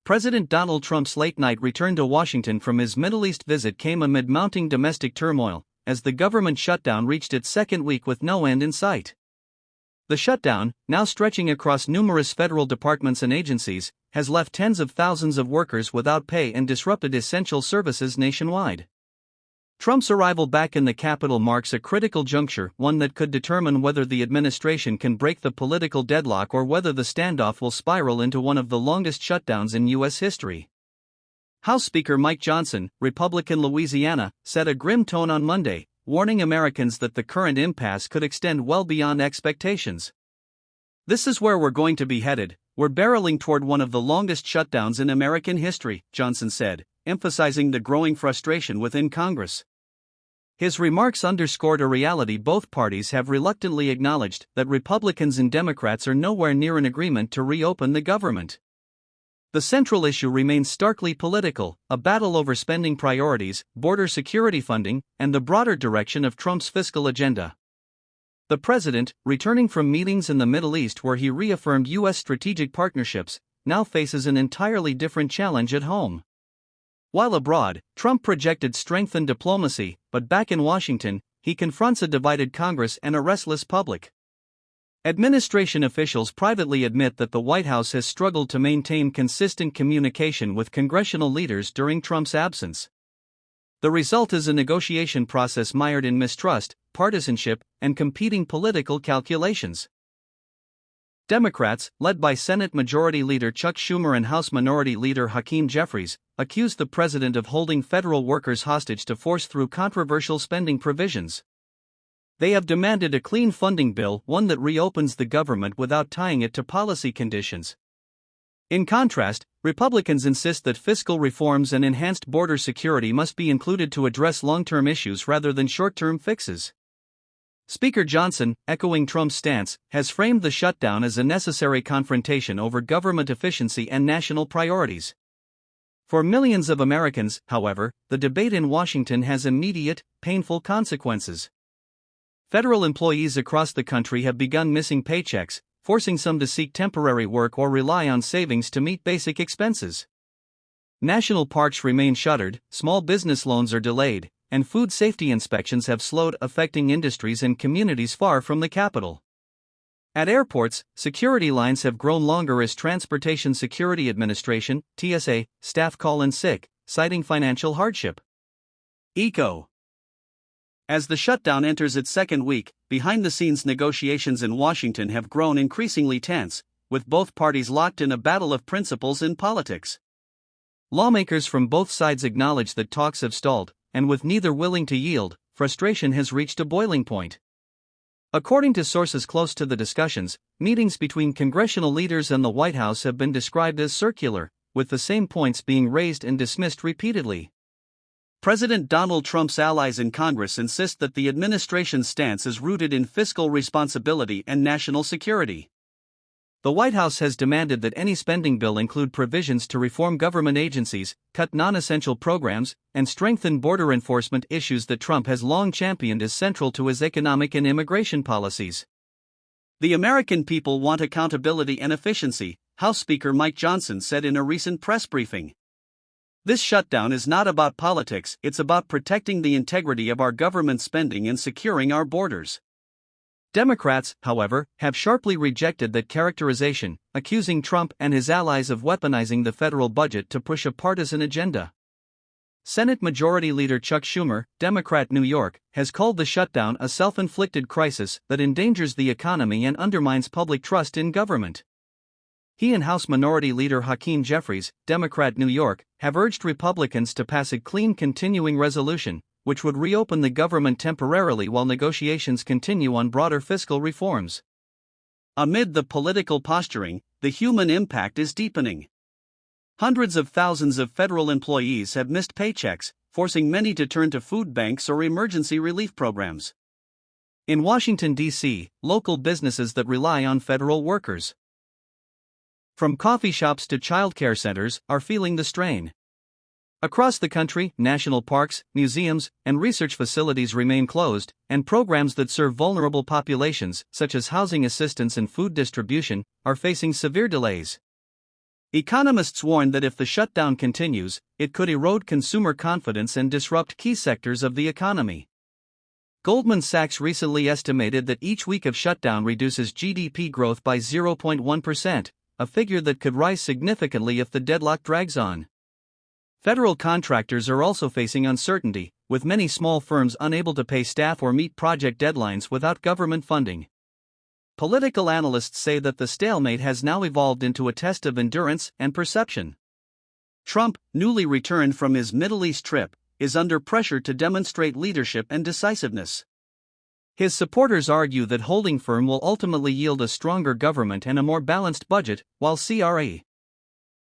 President Donald Trump's late-night return to Washington from his Middle East visit came amid mounting domestic turmoil, as the government shutdown reached its second week with no end in sight. The shutdown, now stretching across numerous federal departments and agencies, has left tens of thousands of workers without pay and disrupted essential services nationwide. Trump's arrival back in the Capitol marks a critical juncture, one that could determine whether the administration can break the political deadlock or whether the standoff will spiral into one of the longest shutdowns in U.S. history. House Speaker Mike Johnson, Republican Louisiana, set a grim tone on Monday, warning Americans that the current impasse could extend well beyond expectations. "This is where we're going to be headed. We're barreling toward one of the longest shutdowns in American history," Johnson said, emphasizing the growing frustration within Congress. His remarks underscored a reality both parties have reluctantly acknowledged, that Republicans and Democrats are nowhere near an agreement to reopen the government. The central issue remains starkly political, a battle over spending priorities, border security funding, and the broader direction of Trump's fiscal agenda. The president, returning from meetings in the Middle East where he reaffirmed U.S. strategic partnerships, now faces an entirely different challenge at home. While abroad, Trump projected strength and diplomacy, but back in Washington, he confronts a divided Congress and a restless public. Administration officials privately admit that the White House has struggled to maintain consistent communication with congressional leaders during Trump's absence. The result is a negotiation process mired in mistrust, partisanship, and competing political calculations. Democrats, led by Senate Majority Leader Chuck Schumer and House Minority Leader Hakeem Jeffries, accused the president of holding federal workers hostage to force through controversial spending provisions. They have demanded a clean funding bill, one that reopens the government without tying it to policy conditions. In contrast, Republicans insist that fiscal reforms and enhanced border security must be included to address long-term issues rather than short-term fixes. Speaker Johnson, echoing Trump's stance, has framed the shutdown as a necessary confrontation over government efficiency and national priorities. For millions of Americans, however, the debate in Washington has immediate, painful consequences. Federal employees across the country have begun missing paychecks, forcing some to seek temporary work or rely on savings to meet basic expenses. National parks remain shuttered, small business loans are delayed, and food safety inspections have slowed, affecting industries and communities far from the capital. At airports, security lines have grown longer as Transportation Security Administration, TSA, staff call in sick, citing financial hardship. ECO. As the shutdown enters its second week, behind-the-scenes negotiations in Washington have grown increasingly tense, with both parties locked in a battle of principles in politics. Lawmakers from both sides acknowledge that talks have stalled, and with neither willing to yield, frustration has reached a boiling point. According to sources close to the discussions, meetings between congressional leaders and the White House have been described as circular, with the same points being raised and dismissed repeatedly. President Donald Trump's allies in Congress insist that the administration's stance is rooted in fiscal responsibility and national security. The White House has demanded that any spending bill include provisions to reform government agencies, cut non-essential programs, and strengthen border enforcement, issues that Trump has long championed as central to his economic and immigration policies. "The American people want accountability and efficiency," House Speaker Mike Johnson said in a recent press briefing. "This shutdown is not about politics, it's about protecting the integrity of our government spending and securing our borders." Democrats, however, have sharply rejected that characterization, accusing Trump and his allies of weaponizing the federal budget to push a partisan agenda. Senate Majority Leader Chuck Schumer, Democrat New York, has called the shutdown a self-inflicted crisis that endangers the economy and undermines public trust in government. He and House Minority Leader Hakeem Jeffries, Democrat New York, have urged Republicans to pass a clean continuing resolution, which would reopen the government temporarily while negotiations continue on broader fiscal reforms. Amid the political posturing, the human impact is deepening. Hundreds of thousands of federal employees have missed paychecks, forcing many to turn to food banks or emergency relief programs. In Washington, D.C., local businesses that rely on federal workers, from coffee shops to childcare centers, are feeling the strain. Across the country, national parks, museums, and research facilities remain closed, and programs that serve vulnerable populations, such as housing assistance and food distribution, are facing severe delays. Economists warn that if the shutdown continues, it could erode consumer confidence and disrupt key sectors of the economy. Goldman Sachs recently estimated that each week of shutdown reduces GDP growth by 0.1%, a figure that could rise significantly if the deadlock drags on. Federal contractors are also facing uncertainty, with many small firms unable to pay staff or meet project deadlines without government funding. Political analysts say that the stalemate has now evolved into a test of endurance and perception. Trump, newly returned from his Middle East trip, is under pressure to demonstrate leadership and decisiveness. His supporters argue that holding firm will ultimately yield a stronger government and a more balanced budget, while CRA